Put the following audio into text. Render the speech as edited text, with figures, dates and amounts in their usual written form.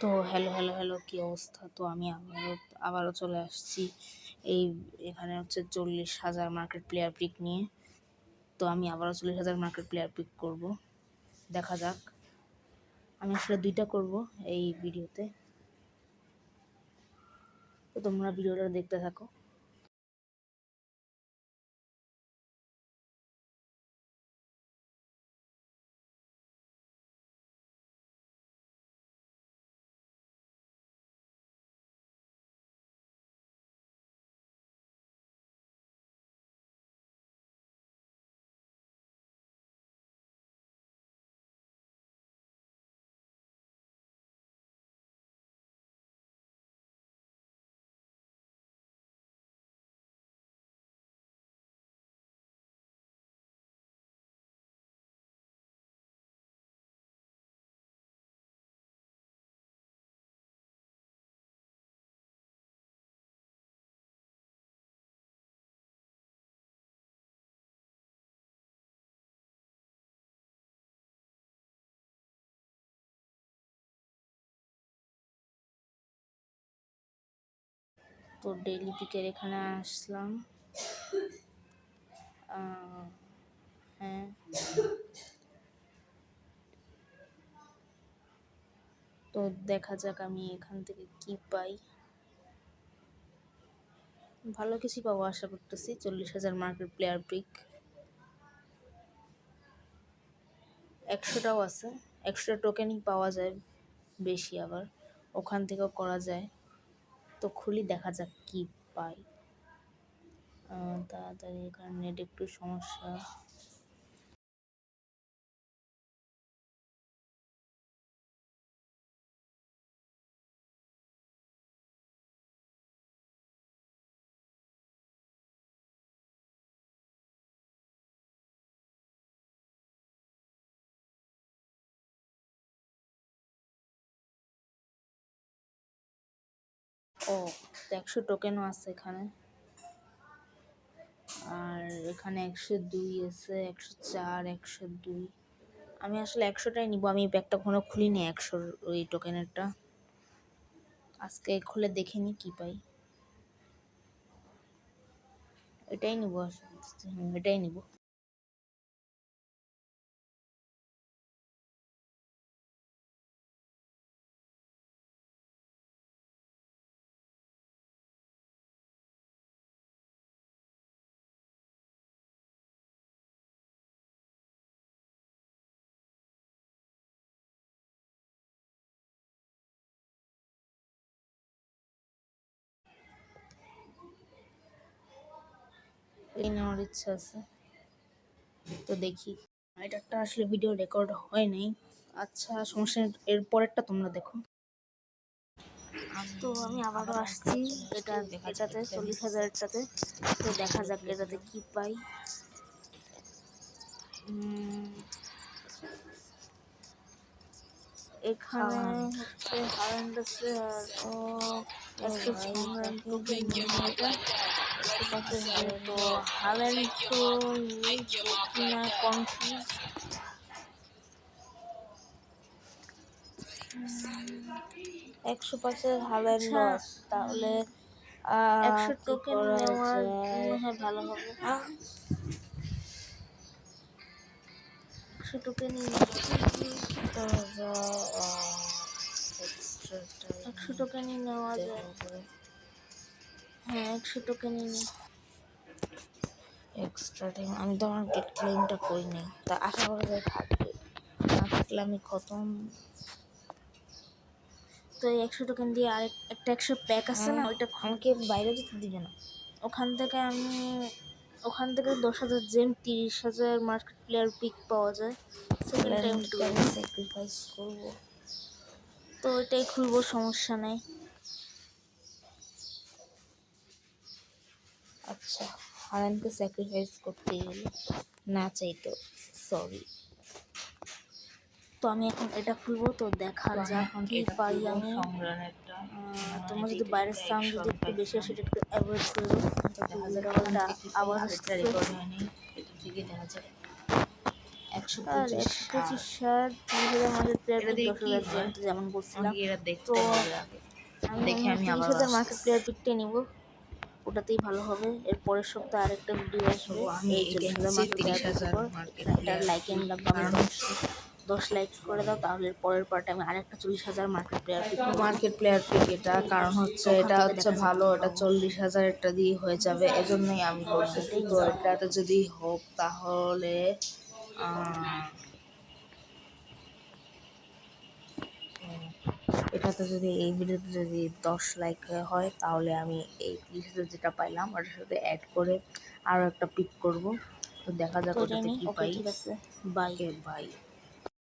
তো hello hello hello কী অবস্থা? তো আমি আবারও চলে আসছি এখানে হচ্ছে 40,000 মার্কেট প্লেয়ার পিক নিয়ে। তো আমি আবারও 40,000 মার্কেট প্লেয়ার পিক করব, দেখা যাক। আমি আসলে 2টা করব এই ভিডিওতে, তো তোমরা ভিডিওটা দেখতে থাকো। তো ডেইলি পিকের এখানে আসলাম। হ্যাঁ, তো দেখা যাক আমি এখান থেকে কি পাই। ভালো কিছু পাবো আশা করতেছি। 40,000 মার্কেট প্লেয়ার পিক, 100টাও আছে, 100টা টোকেনই পাওয়া যায় বেশি, আবার ওখান থেকেও করা যায়। তো খুলি, দেখা যাক কি পাই। তাড়াতাড়ি, এখানে নেট একটু সমস্যা। ও, 100 টোকেনও আছে এখানে। আর এখানে 102 আছে, 104, 102। আমি আসলে 100টাই নিব। আমি ব্যাগটা কোনো খুলিনি 100 ওই টোকেনেরটা। আজকে খুলে দেখে নি কি পাই। এটাই নিব আসলে, এটাই নিব। এই নেওয়ার ইচ্ছা আছে, তো দেখি। এটা একটা আসলে ভিডিও রেকর্ড হয় নাই। আচ্ছা, সমস্যা নেই, এর পরেরটা তোমরা দেখো। তো আমি আবারও আসছি এটাতে 40,000টাতে। তো দেখা যাক এটাতে কি পাই। এখানে হচ্ছে হারান্ড আছে, আর তো হাল্যান্ড তো কিনা কনফিউজ। 100% হাল্যান্ড লস, তাহলে 100 টোকেন নেওয়া মনে হয় ভালো হবে। 100 টোকেনই 100 টোকেনই নেওয়া যায়। হ্যাঁ, 100 টোকেনই নিই। এক্সট্রা টাইম আমি তো আমার গেট ক্লেমটা করিনি, তা আশা করা যায় থাকবে, না থাকলে আমি খতম। তো এই 100 টোকেন দিয়ে আরেক একটা 100 প্যাক আছে না, ওইটা আমাকে বাইরে যেতে দিবে না। ওখান থেকে 10,000 জেম, 30,000 মার্কেট প্লেয়ার পিক পাওয়া যায়। সেকেন্ড টাইম আমি স্যাক্রিফাইস করব, তো এটাই খুলবো, সমস্যা নেই। আচ্ছা, হারানকে স্যাক্রিফাইস করতে গেলে না চাইতো, সরি। তো আমি এখন এটা খুলবো, তো দেখা যাক কি পাই আমি। তোমরা যদি বাইরের সাউন্ড যদি একটু বেশি আসে, সেটা একটু অ্যাভয়েড করবো। আবার আসছে। এটা থেকে দেখা যাক। আর 125 125 ষাট 30,000 মার্কেট প্লেয়ার এটা পিক দিয়ে 10,000 কি হয় জেন্ট যেমন বলছিলাম। আমাকে এটা তো দেখতে হবে আগে। আমি দেখে এখন আমি আবারও 30,000 মার্কেট আসতেছি। প্লেয়ার পিকটাই নিব, ওটাতেই ভালো হবে। এর পরের সপ্তাহে আরেকটা ভিডিও তো আসবে আমি এই এটা 40,000 নিচ্ছি মার্কেট প্লেয়ার পিকের 30,000 উপর। মার্কেট এটার প্লেয়ার লাইক এন্ড পিক, লাগবে আমি কারণ 10 লাইক করে দাও, তাহলে এর পরের পার্টে আমি আরেকটা 40,000 মার্কেট প্লেয়ার পিক করব। মার্কেট প্লেয়ার পিক এটা, কারণ হচ্ছে ওখান এটা থেকে হচ্ছে দেখা যাবে ভালো, কি এটা পাবো। 40,000 এটা দিয়ে হয়ে যাবে, এজন্যই আমি বলতেছি। এটাই তো নিব। এটাতে যদি হোক তাহলে আহ, এটাতে যদি এই ভিডিওতে যদি 10 লাইক হয় তাহলে আমি এই 30,000 যেটা পাইলাম ওটার সাথে অ্যাড করে আরও একটা পিক করব। তো দেখা যাক তো এটাই ওটাতে নিই। কি ওকে, পাই। ঠিক আছে, বাই। Okay, by.